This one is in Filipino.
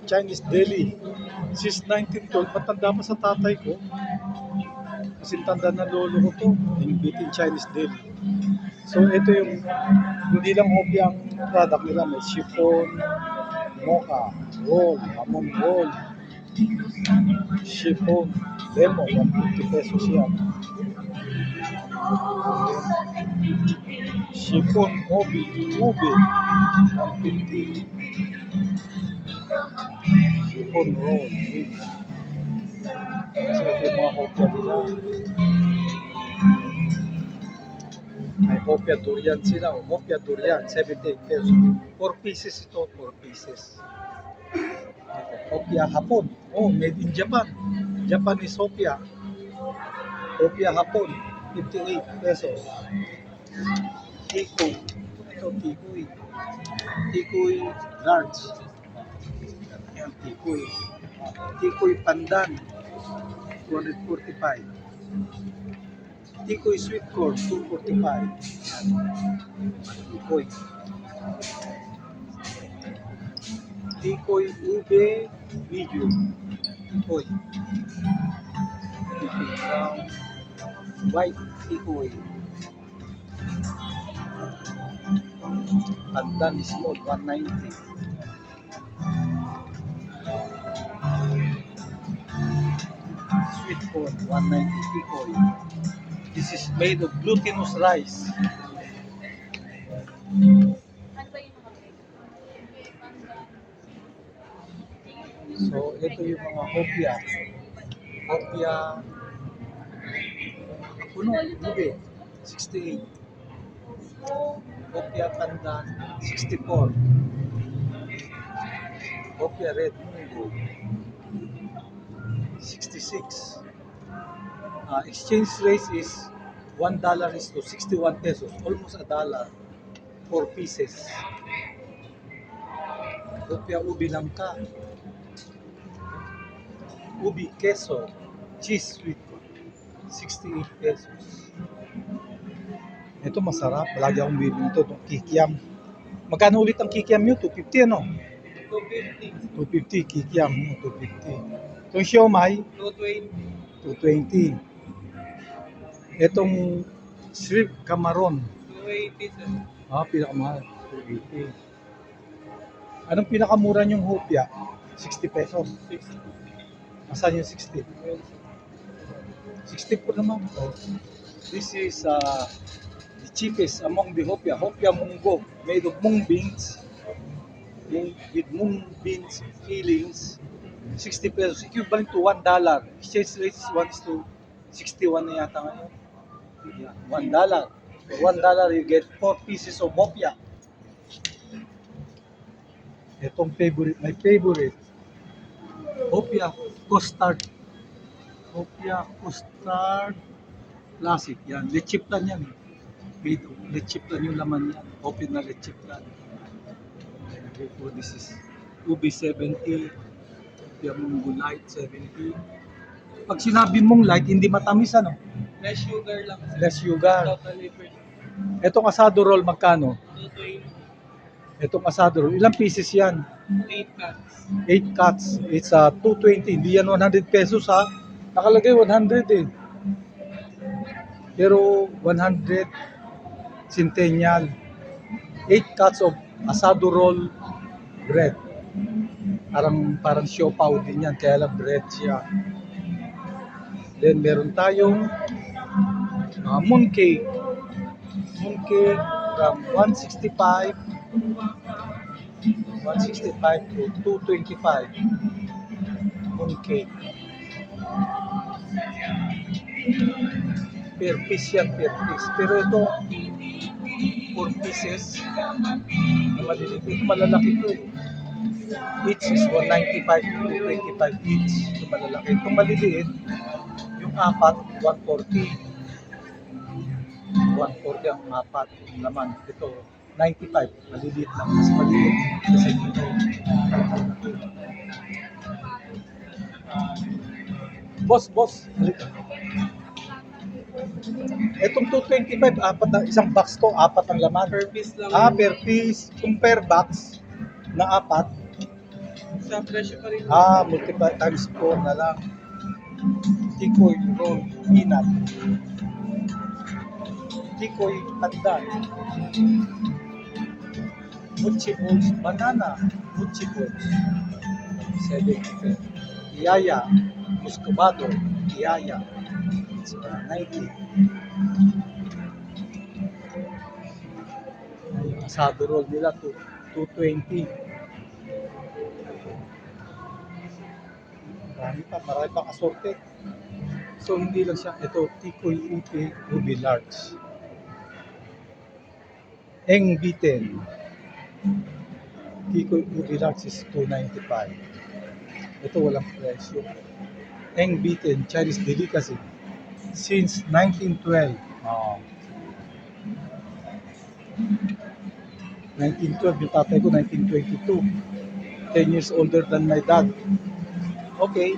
Chinese deli. Since 1912, matanda pa sa tatay ko. Kasi tanda na lolo ko to. Inviting Chinese deli. So ito yung, hindi lang hobby ang product nila. May chiffon, mocha, roll, almond roll, chiffon, lemon, 150 pesos yan. Chiffon, ube, 150. Chiffon roll, so ito yung mga hopya nila. May hopya durian sila. Hopya durian, 78 pesos. 4 pieces ito, 4 pieces. Hopya hapon. Oh, made in Japan. Japanese hopya. Hopya hapon, 58 pesos. Tikoy. Ito, tikoy. Tikoy large. Yan, tikoy. Tikoy pandan, 245. Tikoy sweet corn, 245. Tikoy. Tikoy ube medium. Tikoy. Tikoy brown. White tikoy. Pandan small, 190. Sweet corn, 190 tikoy. This is made of glutinous rice. So, ito yung mga hopya. Hopya, puno, ube, 68. Hopya pandan, 64. Hopya red mungo, 66. Exchange rate is $1 is to 61 pesos, almost $1, 4 pieces. Hopya ubi langka, ubi queso, cheese sweet, 68 pesos. Ito masarap, lagi akong bibili ito, itong kikiam. Magkano ulit ang kikiam nyo? 250 ano? 250 kikiam, 250. Itong siomai, 220. Itong shrimp camaron, 280. Pinakamahal, 280. Anong pinakamura nyong hopya? 60 pesos. 60. Asan yung 60? 60 po naman. This is the cheapest among the hopya. Hopya munggo, made of mung beans, with mung beans fillings, 60 pesos, equivalent to $1. Exchange rate is 1 to 61 na yata ngayon. $1. For $1 you get 4 pieces of hopya. Itong favorite, my favorite, hopya custard. Hopya custard classic. Yan, lechiplan yan. Lechiplan yung laman yan. Hopya na lechiplan. So this is ubi 70. Hopya munggo light 70. Pag sinabi mong light, hindi matamis ano? Less sugar lang. Less sugar. Totally free. Etong asado roll magkano? 220. Etong asado roll, ilang pieces yan? 8 cuts. 8 cuts. It's 220. Hindi yan 100 pesos ha. Nakalagay 100 eh. Pero 100 centennial. 8 cuts of asado roll bread. Parang siopaw din yan. Kaya lang bread siya. Then meron tayong mooncake. Mooncake from 165 to 225. Mooncake. Per piece yan, per piece. Pero ito, 4 pieces. Maliliit. Ito malalaki ito eh. Each is 195 to 225 each. Ito malalaki. Ito maliliit. Yung apat, 140. 140 ang apat. Naman, ito, 95. Maliliit lang. Mas maliliit. Kasi ito. Boss. Halika. Itong 225, apat na, isang box to, apat ang laman. Per piece lang. Per piece. Kung per box na apat, Sa presyo pa rin. Multiply times 4 na lang. Tikoy roll peanut. Tikoy pandan. Mochi balls banana. Mochi balls. 70. Iyaya. Muscovado. Iyaya. It's 90. Yung asado roll nila 220. Marami pang assorted. So hindi lang siya, ito, Tikoy Ute Ruby Large. Eng Biten. Tikoy Ruby Large is 295. Ito walang presyo. Eng Biten, Chinese delicacy. Since 1912. 1912, yung tatay ko 1922. 10 years older than my dad. Okay.